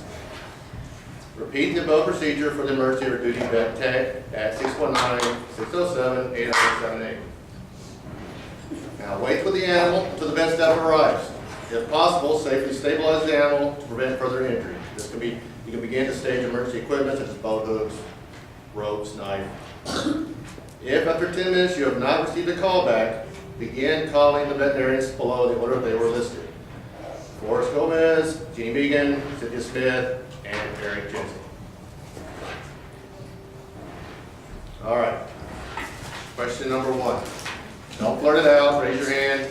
I: Repeat the above procedure for the emergency or duty vet tech at 619-607-8078. Now wait for the animal until the vet staff arrives. If possible, safely stabilize the animal to prevent further injury. This can be, you can begin to stage emergency equipment such as boat hooks, ropes, knife. If after 10 minutes you have not received a call back, begin calling the veterinarians below the order they were listed. Forrest Gomez, Jeannie Megan, Cynthia Smith, and Eric Jensen. All right. Question number 1. Don't blurt it out, raise your hand.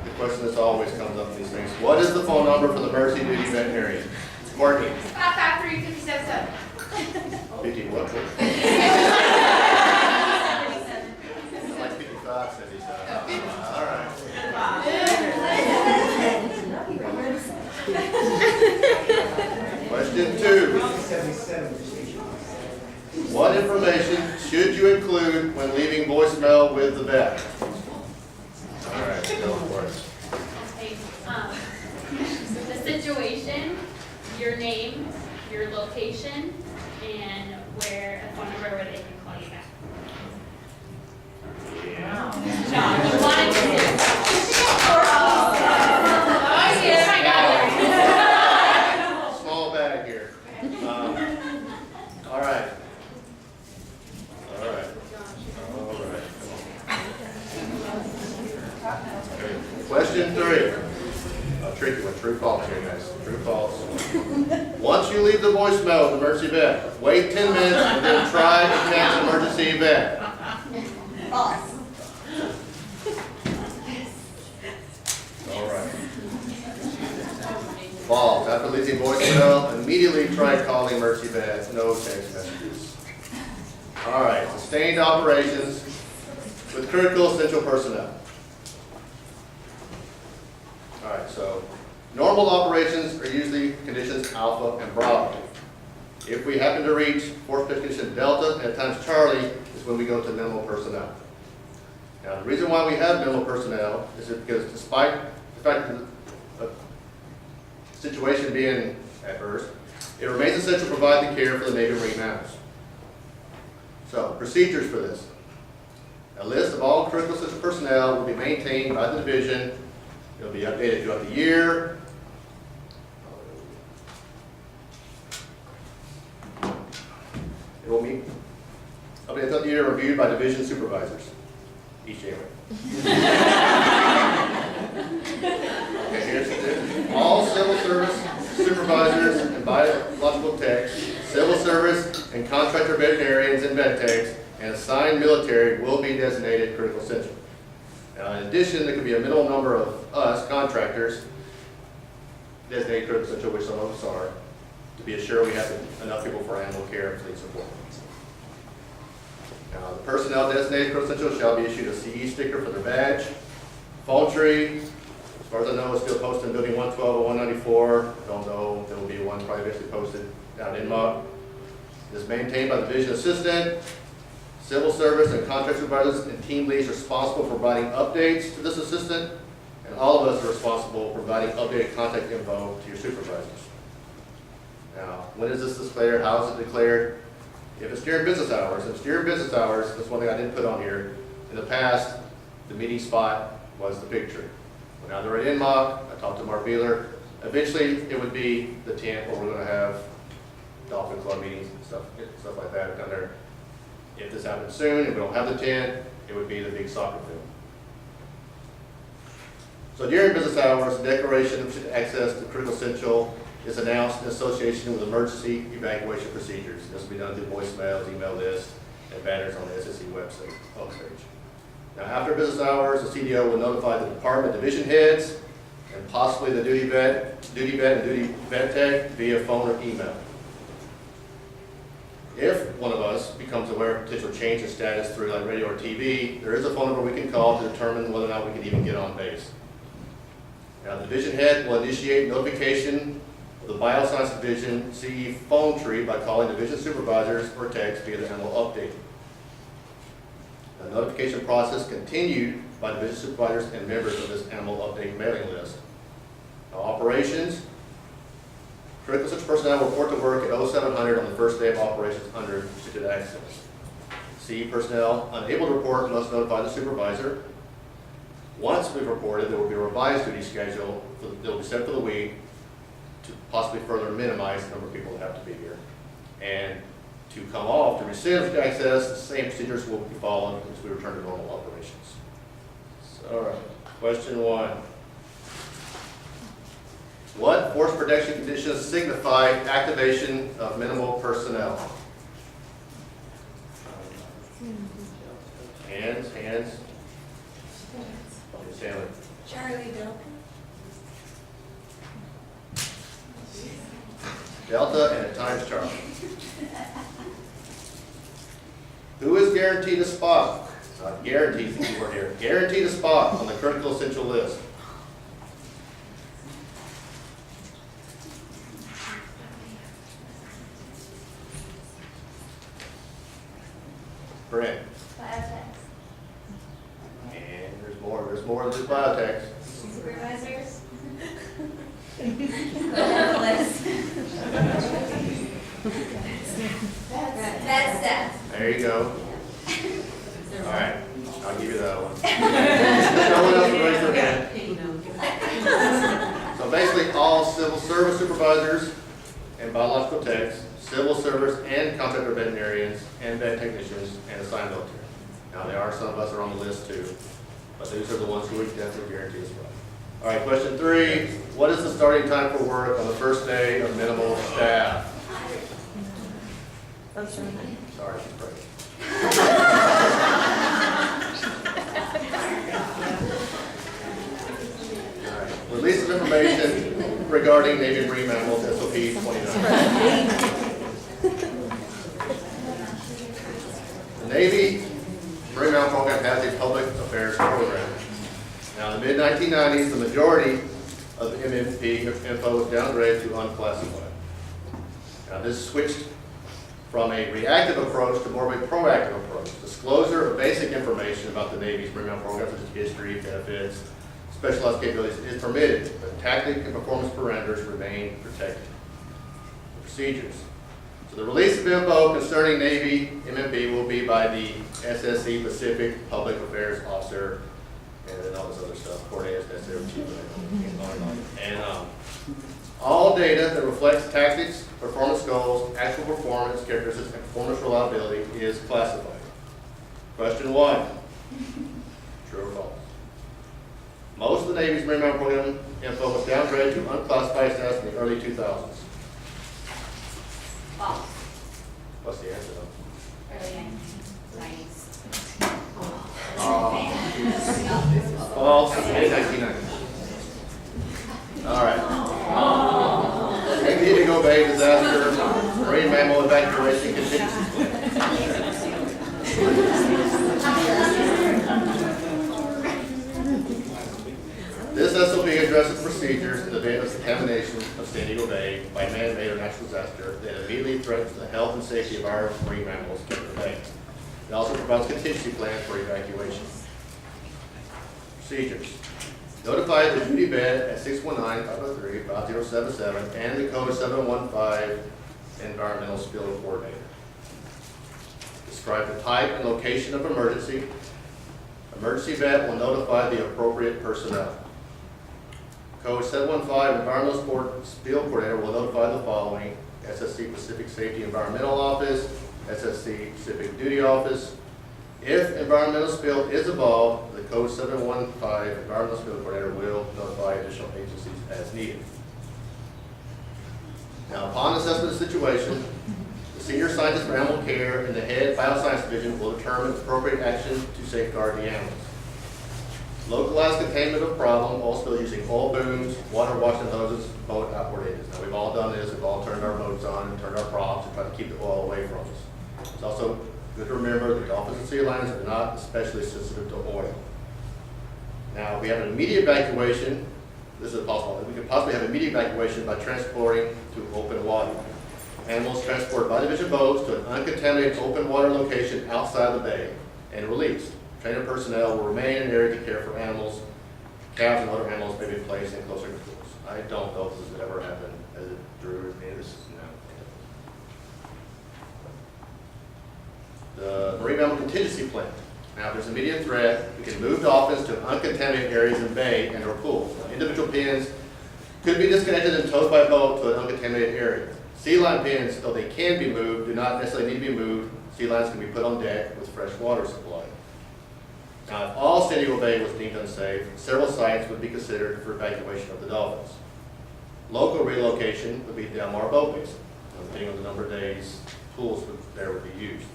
I: The question that's always comes up in these things. What is the phone number for the emergency duty veterinarian? Courtney.
B: 553-57.
I: 50 what? Like 55, 77. All right. Question 2.
G: 77.
I: What information should you include when leaving voicemail with the vet? All right, go for it.
J: Okay, the situation, your name, your location, and where, a phone number where they can call you back. No, you wanted to do.
I: Small bag here. All right. All right. All right. Question 3. A tricky one. True, false here, guys. True, false. Once you leave the voicemail with the emergency vet, wait 10 minutes and then try to connect an emergency vet. All right. False. After leaving voicemail, immediately try calling emergency vet. No text messages. All right. Sustained operations with critical essential personnel. All right. So normal operations are usually conditions Alpha and Bravo. If we happen to reach force condition Delta and at times Charlie is when we go to minimal personnel. Now, the reason why we have minimal personnel is because despite the fact that the situation being adverse, it remains essential to provide the care for the Navy Marine mammals. So, procedures for this. A list of all critical essential personnel will be maintained by the division. It will be updated throughout the year. It will be updated throughout the year, reviewed by division supervisors each year. Okay, here's the all civil service supervisors and biological techs, civil service and contractor veterinarians and vet techs, and assigned military will be designated critical essential. Now, in addition, there could be a minimal number of us, contractors, designated critical essential, which some of us are, to be assured we have enough people for animal care and fleet support. Now, the personnel designated critical essential shall be issued a CE sticker for their badge. Phone tree, as far as I know, is still posted in building 112 or 194. I don't know, there will be one probably eventually posted down in Muck. It is maintained by the division assistant. Civil service and contract supervisors and team leads are responsible for providing updates to this assistant, and all of us are responsible for providing updated contact info to your supervisors. Now, when is this declared? How is it declared? If it's during business hours, that's one thing I didn't put on here. In the past, the meeting spot was the big tree. Well, now they're at INMOC. I talked to Mark Beeler. Eventually, it would be the tent where we're going to have Dolphin Club meetings and stuff like that down there. If this happens soon, if we don't have the tent, it would be the big soccer field. So during business hours, the declaration of access to critical essential is announced in association with emergency evacuation procedures. This will be done through voicemails, email lists, and banners on the SSE website homepage. Now, after business hours, the CDO will notify the department division heads and possibly the duty vet and duty vet tech via phone or email. If one of us becomes aware of potential change in status through like radio or TV, there is a phone number we can call to determine whether or not we can even get on base. Now, the division head will initiate notification of the Bioscience Division CE phone tree by calling division supervisors or techs via the animal update. The notification process continued by division supervisors and members of this animal update mailing list. Now, operations. Critical essential personnel will report to work at 0700 on the first day of operations under restricted access. CE personnel unable to report must notify the supervisor. Once we've reported, there will be a revised duty schedule that will be set for the week to possibly further minimize the number of people that have to be here. And to come off, to rescind access, the same procedures will be followed as we return to normal operations. So, all right, question 1. What force protection conditions signify activation of minimal personnel? Hands. Stanley.
B: Charlie Bill.
I: Delta and at times Charlie. Who is guaranteed a spot? Not guaranteed, the key word here. Guaranteed a spot on the critical essential list. Brent.
J: Biotech.
I: And there's more than just biotech.
J: Supervisors. That's that.
I: There you go. All right, I'll give you that one. No one else raise their hand. So basically, all civil service supervisors and biological techs, civil service and contractor veterinarians and vet technicians and assigned military. Now, there are some of us are on the list too, but these are the ones who we definitely guarantee as well. All right, question 3. What is the starting time for work on the first day of minimal staff? Sorry, she's pregnant. All right. Release of information regarding Navy and Marine mammals, SOP 29. The Navy Marine Mammal Program has a public affairs program. Now, in the mid-1990s, the majority of the MMP info was downgraded to unclassified. Now, this switched from a reactive approach to more of a proactive approach. Disclosure of basic information about the Navy's Marine Mammal Program, such as history, benefits, specialized capabilities, is permitted, but tactic and performance parameters remain protected. Procedures. So the release of info concerning Navy MMP will be by the SSC Pacific Public Affairs Officer, and then all this other stuff, coordinators, necessary, chief, and all data that reflects tactics, performance goals, actual performance characteristics, and performance reliability is classified. Question 1, true or false? Most of the Navy's Marine Mammal Program info was downgraded to unclassified status in the early 2000s.
J: False.
I: What's the answer though?
J: Early 90s.
I: False, mid-1990s. All right. Indigo Bay disaster, marine mammal evacuation contingency plan. This SOP addresses procedures in the event of contamination of San Diego Bay by man-made or natural disaster that immediately threatens the health and safety of our marine mammals in the bay. It also provides contingency plans for evacuation. Procedures. Notify the duty vet at 619-503-5077 and the code 715 environmental spill coordinator. Describe the type and location of emergency. Emergency vet will notify the appropriate personnel. Code 715 environmental spill coordinator will notify the following: SSC Pacific Safety Environmental Office, SSC Pacific Duty Office. If environmental spill is involved, the Code 715 environmental spill coordinator will notify additional agencies as needed. Now, upon assessment of the situation, the senior scientist for animal care and the head bioscience division will determine appropriate action to safeguard the animals. Localized containment of problem, oil spill using oil booms, water washing hoses, boat outboard engines. Now, we've all done this. We've all turned our boats on and turned our props and tried to keep the oil away from us. It's also good to remember that dolphins and sea lions are not especially sensitive to oil. Now, we have an immediate evacuation. This is possible. We could possibly have immediate evacuation by transporting to open water. Animals transported by division boats to an uncontaminated open water location outside the bay and released. Trainer personnel will remain in an area to care for animals. Calves and other animals may be placed in closer schools. I don't know if this has ever happened as it drew me. No. The Marine Mammal Contingency Plan. Now, if there's immediate threat, we can move dolphins to uncontaminated areas in bay and or pools. Now, individual pens could be disconnected and towed by boat to an uncontaminated area. Sea line pins, though they can be moved, do not necessarily need to be moved. Sea lines can be put on deck with fresh water supply. Now, if all San Diego Bay was deemed unsafe, several sites would be considered for evacuation of the dolphins. Local relocation would be Delmar Boat Basin, depending on the number of days tools there would be used.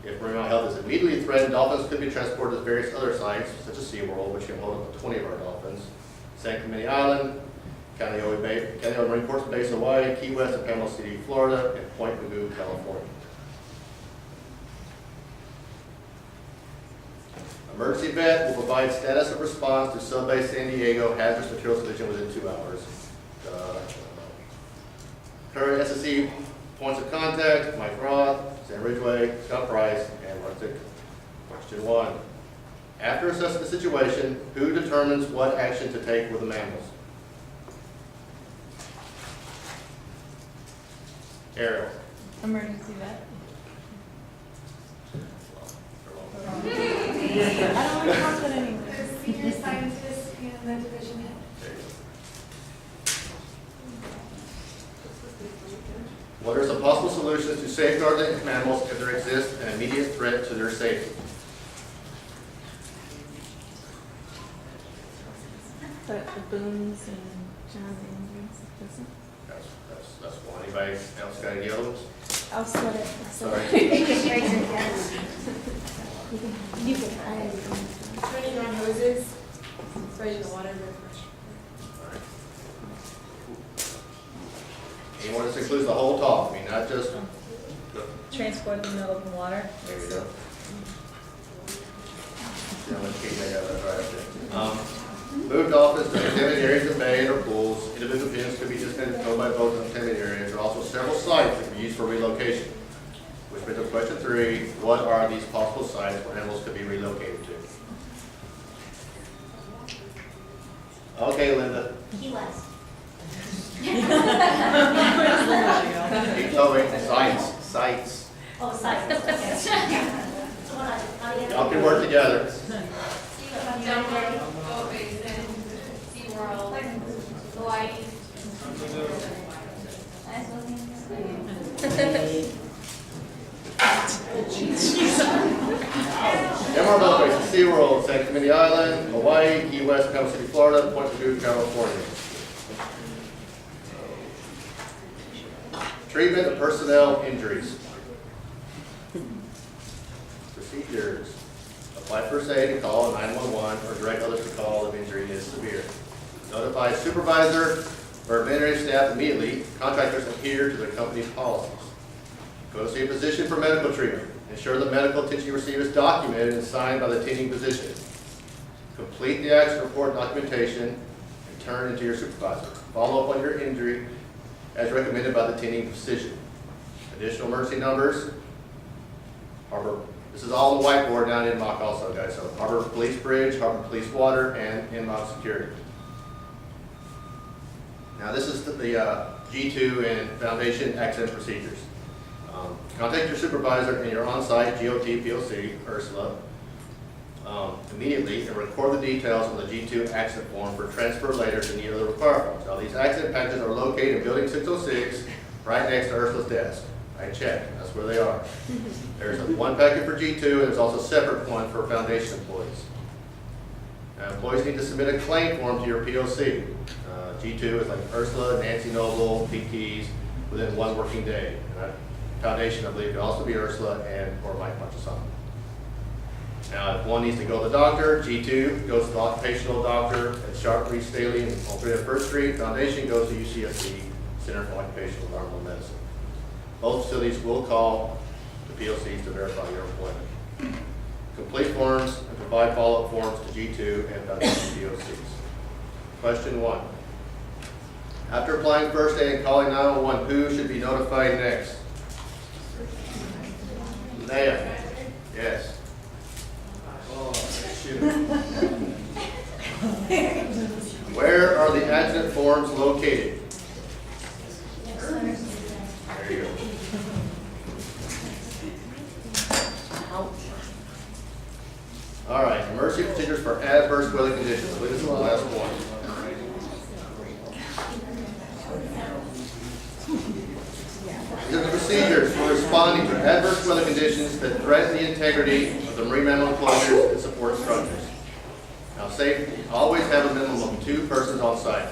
I: If marine health is immediately threatened, dolphins could be transported to various other sites, such as SeaWorld, which can hold up to 20 of our dolphins, San Clemente Island, Kaneohe Marine Corps Base, Hawaii, Key West, and Panama City, Florida, and Point Mugu, California. Emergency vet will provide status of response to Subbase San Diego hazardous materials collision within 2 hours. Current SSC points of contact: Mike Roth, Sam Ridgway, Scott Price, and Arctic. Question 1. After assessing the situation, who determines what action to take with the mammals? Ariel.
C: Emergency vet.
B: I don't want to talk about anything. The senior scientist and the division head.
I: There you go. What are some possible solutions to safeguard the mammals if there exists an immediate threat to their safety?
F: The booms and John Andrews, doesn't
I: That's one. Anybody else got any other ones?
B: I'll split it.
I: Sorry.
H: Turning on hoses, spraying the water.
I: Anyone, this includes the whole talk, I mean, not just the,
E: Transport in the middle of the water.
I: there you go. Yeah, let's keep that right up there. Move dolphins to contaminated areas of bay or pools. Individual pins could be disconnected from by boats in contaminated areas. There are also several sites that can be used for relocation. Which brings up question 3, what are these possible sites where animals could be relocated to? Okay, Linda.
K: Key West.
I: Keep going. Sites.
K: Oh, sites.
I: Y'all can work together.
J: Denver, Boat Basin, SeaWorld, Hawaii.
I: Denver Boat Basin, SeaWorld, San Clemente Island, Hawaii, Key West, Panama City, Florida, Point Mugu, California. Treatment of personnel injuries. Procedures. Apply first aid and call 911 or direct others to call if injury is severe. Notify supervisor or administrative staff immediately. Contractors adhere to their company's policies. Go to see a physician for medical treatment. Ensure the medical attention you receive is documented and signed by the attending physician. Complete the accident report documentation and turn it to your supervisor. Follow up on your injury as recommended by the attending physician. Additional emergency numbers. Harbor. This is all the whiteboard down in Mock also, guys. So Harbor Police Bridge, Harbor Police Water, and in-mock security. Now this is the G2 and Foundation accident procedures. Contact your supervisor and your on-site GOT POC, Ursula, immediately and record the details on the G2 accident form for transfer later to any other required forms. Now these accident packages are located in Building 606, right next to Ursula's desk. I checked, that's where they are. There's one packet for G2 and there's also a separate one for Foundation employees. Now, employees need to submit a claim form to your POC. G2 is like Ursula, Nancy Noble, Pete Keys, within 1 working day. And Foundation, I believe, could also be Ursula and or Mike Montesano. Now, if one needs to go to the doctor, G2 goes to the occupational doctor at Sharp, Reed, Staley, and on 301st Street. Foundation goes to UCSD, Center for Occupational and Environmental Medicine. Both facilities will call the POCs to verify your employment. Complete forms and provide follow-up forms to G2 and Foundation POCs. Question 1. After applying first aid and calling 911, who should be notified next? Leah. Yes. Oh, shoot. Where are the accident forms located? There you go. All right, emergency procedures for adverse weather conditions. I believe this is the last one. procedures for responding to adverse weather conditions that threaten the integrity of the marine mammal enclosures and support structures. Now, safety, always have a minimum of 2 persons on site.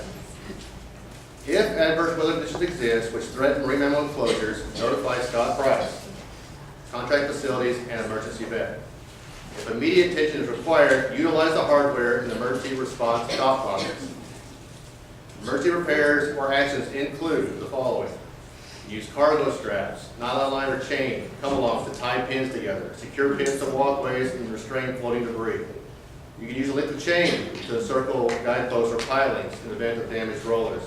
I: If adverse weather conditions exist which threaten marine mammal enclosures, notify Scott Price, contract facilities, and emergency vet. If immediate attention is required, utilize the hardware in the emergency response stop boxes. Emergency repairs or actions include the following. Use cargo straps, nylon line or chain, come-alongs to tie pins together, secure pins to walkways and restrain floating debris. You can use a length of chain to encircle guideposts or pilings in the event of damaged rollers.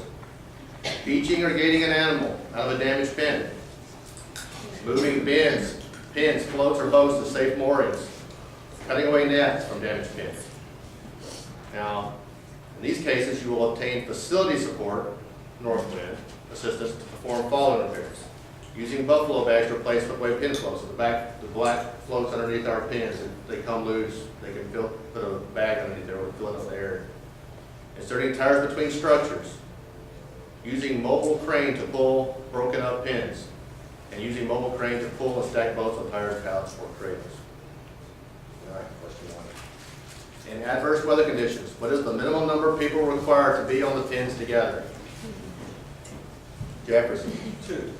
I: Beaching or gating an animal out of a damaged pin. Moving bins, pins, floats, or boats to safe moorings. Cutting away nets from damaged pins. Now, in these cases, you will obtain facility support, Northwind, assistance to perform following repairs. Using buffalo bags to replace footway pin floats. So the black floats underneath our pins, if they come loose, they can put a bag underneath there, fill it up the air. Inserting tires between structures. Using mobile crane to pull broken up pins. And using mobile crane to pull and stack boats on tires, pallets, or trailers. All right, question 1. In adverse weather conditions, what is the minimum number of people required to be on the pins together? Jefferson.
G: 2.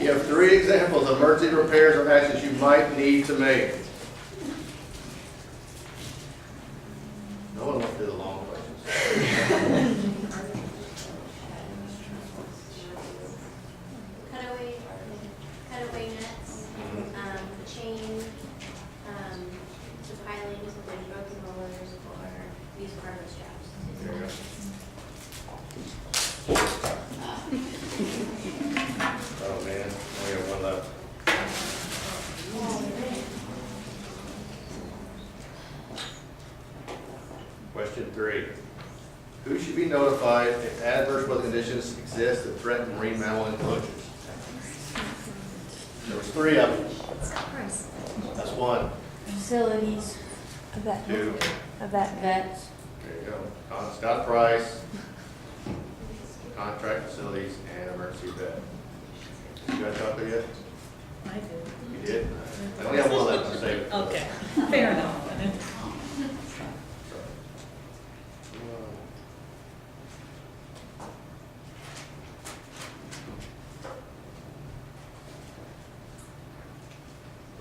I: You have 3 examples of emergency repairs or actions you might need to make. No one wants to do the long questions.
K: Cutaway nets, chain, the pilings with like broken rollers or use cargo straps.
I: There you go. Oh man, we have 1 left. Question 3. Who should be notified if adverse weather conditions exist that threaten marine mammal enclosures? There was 3 of them. That's 1.
C: Facilities,
I: 2.
C: vets.
I: There you go. Scott Price, contract facilities, and emergency vet. You got chocolate yet?
E: I did.
I: You did? I only have 1 left to say.
E: Okay, fair enough.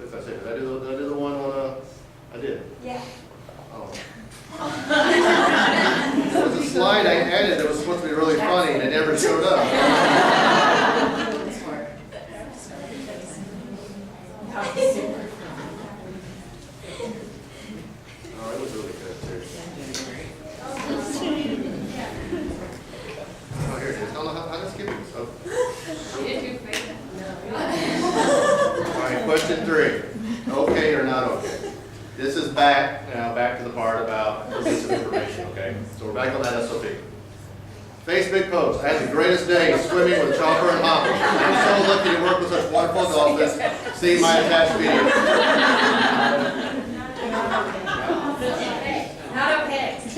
I: If I said, did I do the one on, I did.
B: Yeah.
I: Oh. There was a slide I added that was supposed to be really funny and it never showed up. Oh, it was really good too. Oh, here it is. How to skip this? Oh.
J: You did do great.
I: All right, question 3. Okay or not okay? This is back to the part about release of information, okay? So we're back on that SOP. Facebook post. I had the greatest day swimming with Chopper and Hopper. I'm so lucky to work with such wonderful dolphins. See my attached video.
H: Not okay.
I: It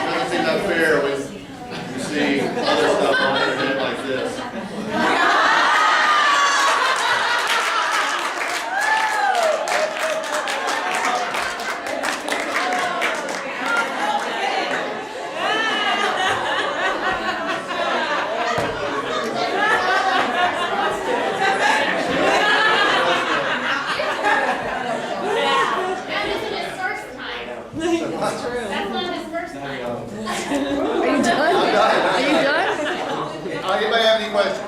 I: doesn't seem that fair when you see other stuff on the internet like this.
J: That isn't his first time.
E: That's true.
J: That's not his first time.
I: I'm done. Are you done? Anybody have any questions?